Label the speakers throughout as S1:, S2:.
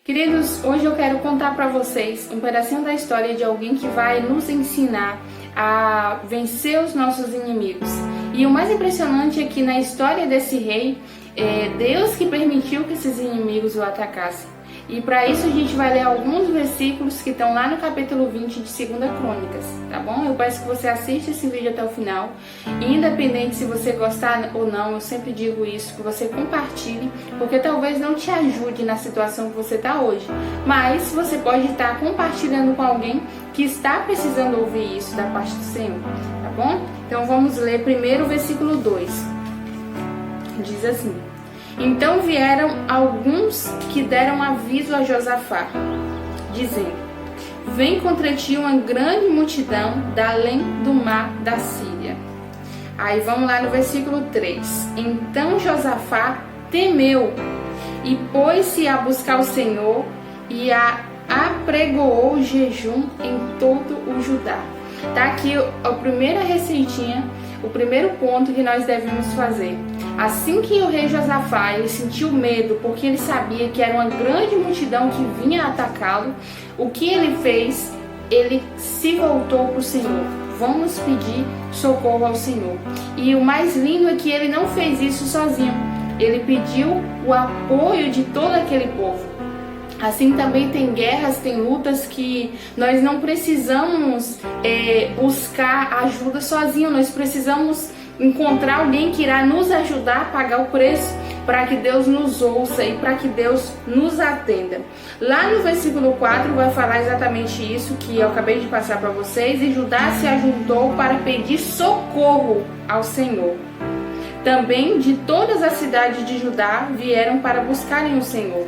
S1: Queridos, hoje eu quero contar para vocês um pedacinho da história de alguém que vai nos ensinar a vencer os nossos inimigos. E o mais impressionante é que na história desse rei, é Deus que permitiu que esses inimigos o atacassem. E para isso a gente vai ler alguns versículos que estão lá no capítulo 20 de 2 Crônicas, tá bom? Eu peço que você assista esse vídeo até o final. E independente se você gostar ou não, eu sempre digo isso, que você compartilhe, porque talvez não te ajude na situação que você está hoje. Mas você pode estar compartilhando com alguém que está precisando ouvir isso da parte do Senhor, tá bom? Então vamos ler primeiro o versículo 2. Diz assim: Então vieram alguns que deram aviso a Josafá, dizendo: Vem contra ti uma grande multidão da além do mar da Síria. Aí vamos lá no versículo 3. Então Josafá temeu e pôs-se a buscar o Senhor e apregoou jejum em todo o Judá. Tá aqui a primeira receitinha, o primeiro ponto que nós devemos fazer. Assim que o rei Josafá ele sentiu medo, porque ele sabia que era uma grande multidão que vinha atacá-lo, o que ele fez? Ele se voltou para o Senhor. Vamos pedir socorro ao Senhor. E o mais lindo é que ele não fez isso sozinho. Ele pediu o apoio de todo aquele povo. Assim também tem guerras, tem lutas que nós não precisamos buscar ajuda sozinho. Nós precisamos encontrar alguém que irá nos ajudar a pagar o preço para que Deus nos ouça e para que Deus nos atenda. Lá no versículo 4 vai falar exatamente isso que eu acabei de passar para vocês. E Judá se ajuntou para pedir socorro ao Senhor. Também de todas as cidades de Judá vieram para buscarem o Senhor.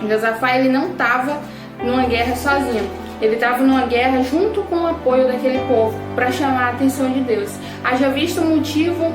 S1: Josafá ele não estava numa guerra sozinho. Ele estava numa guerra junto com o apoio daquele povo para chamar a atenção de Deus. Haja visto o motivo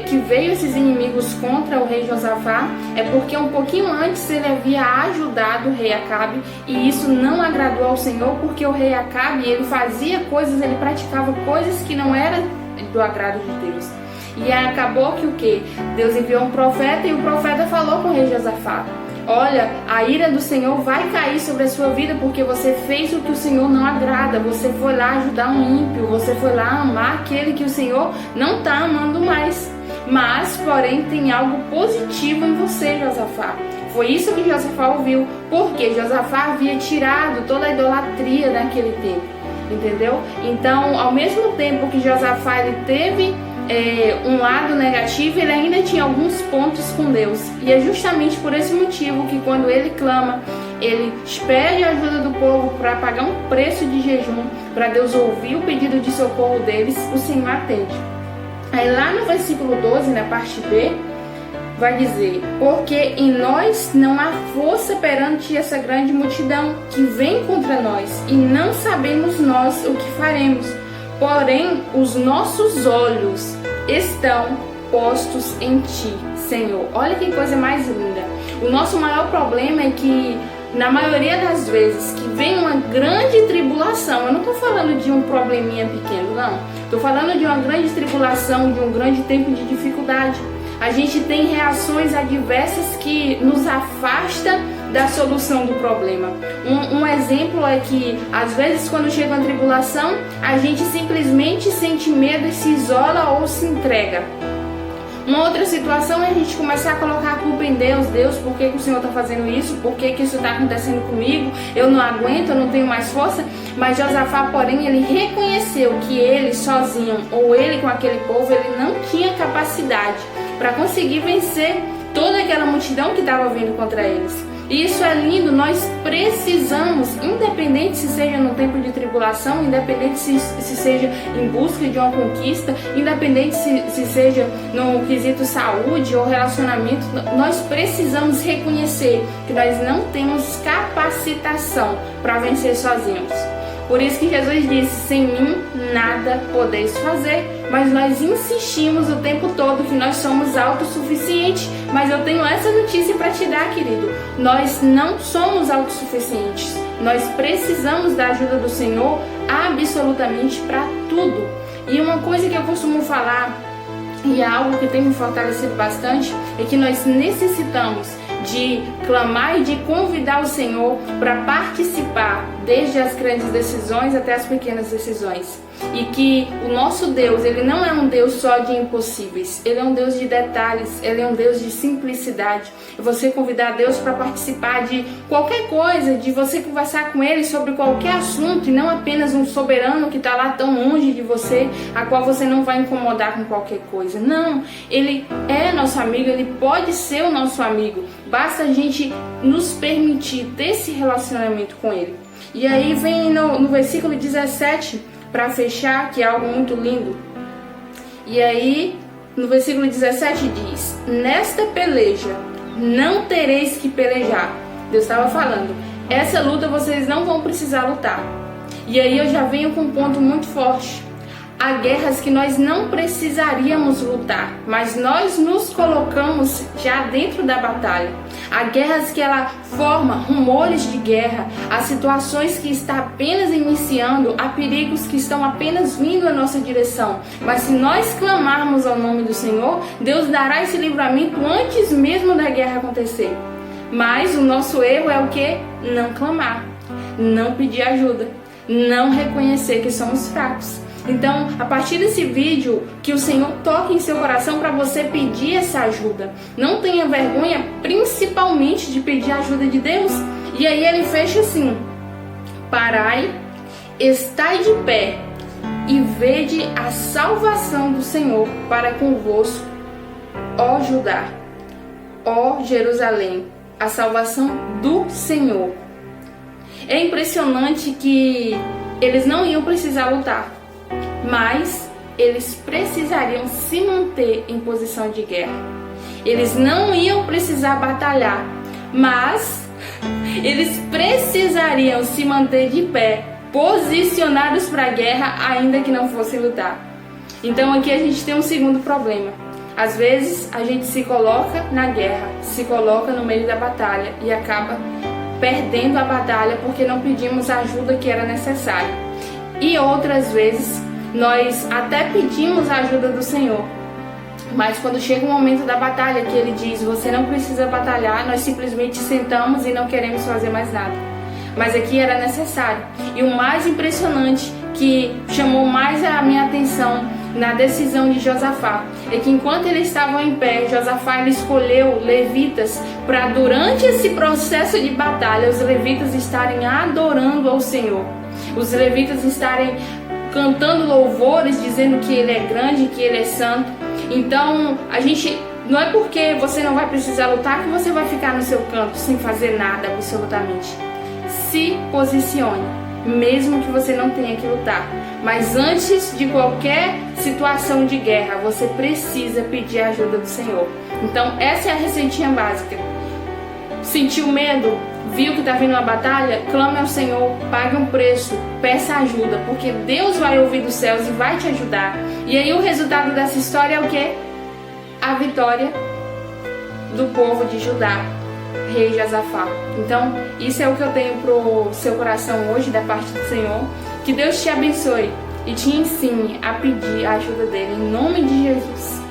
S1: que veio esses inimigos contra o rei Josafá, é porque um pouquinho antes ele havia ajudado o rei Acabe, e isso não agradou ao Senhor, porque o rei Acabe ele fazia coisas, ele praticava coisas que não eram do agrado de Deus. E acabou que o quê? Deus enviou um profeta e o profeta falou com o rei Josafá: Olha, a ira do Senhor vai cair sobre a sua vida porque você fez o que o Senhor não agrada. Você foi lá ajudar um ímpio, você foi lá amar aquele que o Senhor não está amando mais. Mas, porém, tem algo positivo em você, Josafá. Foi isso que Josafá ouviu, porque Josafá havia tirado toda a idolatria naquele tempo, entendeu? Então, ao mesmo tempo que Josafá ele teve um lado negativo, ele ainda tinha alguns pontos com Deus. E é justamente por esse motivo que quando ele clama, ele pede a ajuda do povo para pagar um preço de jejum, para Deus ouvir o pedido de socorro deles, o Senhor atende. Aí lá no versículo 12, na parte B, vai dizer: Porque em nós não há força perante essa grande multidão que vem contra nós, e não sabemos nós o que faremos. Porém, os nossos olhos estão postos em Ti, Senhor. Olha que coisa mais linda. O nosso maior problema é que, na maioria das vezes, que vem uma grande tribulação, eu não estou falando de um probleminha pequeno, não. Estou falando de uma grande tribulação, de um grande tempo de dificuldade. A gente tem reações adversas que nos afastam da solução do problema. Um exemplo é que, às vezes, quando chega uma tribulação, a gente simplesmente sente medo e se isola ou se entrega. Uma outra situação é a gente começar a colocar a culpa em Deus. Deus, por que o Senhor está fazendo isso? Por que isso está acontecendo comigo? Eu não aguento, eu não tenho mais força. Mas Josafá, porém, ele reconheceu que ele sozinho, ou ele com aquele povo, ele não tinha capacidade para conseguir vencer toda aquela multidão que estava vindo contra eles. E isso é lindo. Nós precisamos, independente se seja no tempo de tribulação, independente se seja em busca de uma conquista, independente se seja no quesito saúde ou relacionamento, nós precisamos reconhecer que nós não temos capacitação para vencer sozinhos. Por isso que Jesus disse: sem mim nada podeis fazer. Mas nós insistimos o tempo todo que nós somos autossuficientes. Mas eu tenho essa notícia para te dar, querido: nós não somos autossuficientes. Nós precisamos da ajuda do Senhor absolutamente para tudo. E uma coisa que eu costumo falar, e é algo que tem me fortalecido bastante, é que nós necessitamos de clamar e de convidar o Senhor para participar, desde as grandes decisões até as pequenas decisões. E que o nosso Deus, Ele não é um Deus só de impossíveis, Ele é um Deus de detalhes, Ele é um Deus de simplicidade. Você convidar Deus para participar de qualquer coisa, de você conversar com Ele sobre qualquer assunto, e não apenas um soberano que está lá tão longe de você, a qual você não vai incomodar com qualquer coisa. Não, Ele é nosso amigo, Ele pode ser o nosso amigo, basta a gente nos permitir ter esse relacionamento com Ele. E aí vem no versículo 17, para fechar, que é algo muito lindo. E aí, no versículo 17 diz: nesta peleja não tereis que pelejar. Deus estava falando, essa luta vocês não vão precisar lutar. E aí eu já venho com um ponto muito forte. Há guerras que nós não precisaríamos lutar, mas nós nos colocamos já dentro da batalha. Há guerras que ela forma rumores de guerra, há situações que está apenas iniciando, há perigos que estão apenas vindo à nossa direção. Mas se nós clamarmos ao nome do Senhor, Deus dará esse livramento antes mesmo da guerra acontecer. Mas o nosso erro é o que? Não clamar, não pedir ajuda, não reconhecer que somos fracos. Então, a partir desse vídeo, que o Senhor toque em seu coração para você pedir essa ajuda. Não tenha vergonha, principalmente, de pedir a ajuda de Deus. E aí ele fecha assim: parai, estai de pé e vede a salvação do Senhor para convosco, ó Judá, ó Jerusalém, a salvação do Senhor. É impressionante que eles não iam precisar lutar, mas eles precisariam se manter em posição de guerra. Eles não iam precisar batalhar, mas eles precisariam se manter de pé, posicionados para a guerra, ainda que não fossem lutar. Então aqui a gente tem um segundo problema. Às vezes a gente se coloca na guerra, se coloca no meio da batalha e acaba perdendo a batalha porque não pedimos a ajuda que era necessária. E outras vezes nós até pedimos a ajuda do Senhor, mas quando chega o momento da batalha, que Ele diz, você não precisa batalhar, nós simplesmente sentamos e não queremos fazer mais nada. Mas aqui era necessário. E o mais impressionante, que chamou mais a minha atenção na decisão de Josafá, é que enquanto eles estavam em pé, Josafá ele escolheu levitas para, durante esse processo de batalha, os levitas estarem adorando ao Senhor, os levitas estarem cantando louvores, dizendo que Ele é grande, que Ele é santo. Então, não é porque você não vai precisar lutar que você vai ficar no seu canto sem fazer nada absolutamente. Se posicione, mesmo que você não tenha que lutar. Mas antes de qualquer situação de guerra, você precisa pedir a ajuda do Senhor. Então, essa é a receitinha básica. Sentiu medo? Viu que está vindo uma batalha? Clame ao Senhor, pague um preço, peça ajuda, porque Deus vai ouvir dos céus e vai te ajudar. E aí o resultado dessa história é o quê? A vitória do povo de Judá, rei Josafá. Então, isso é o que eu tenho pro seu coração hoje da parte do Senhor. Que Deus te abençoe e te ensine a pedir a ajuda dele, em nome de Jesus.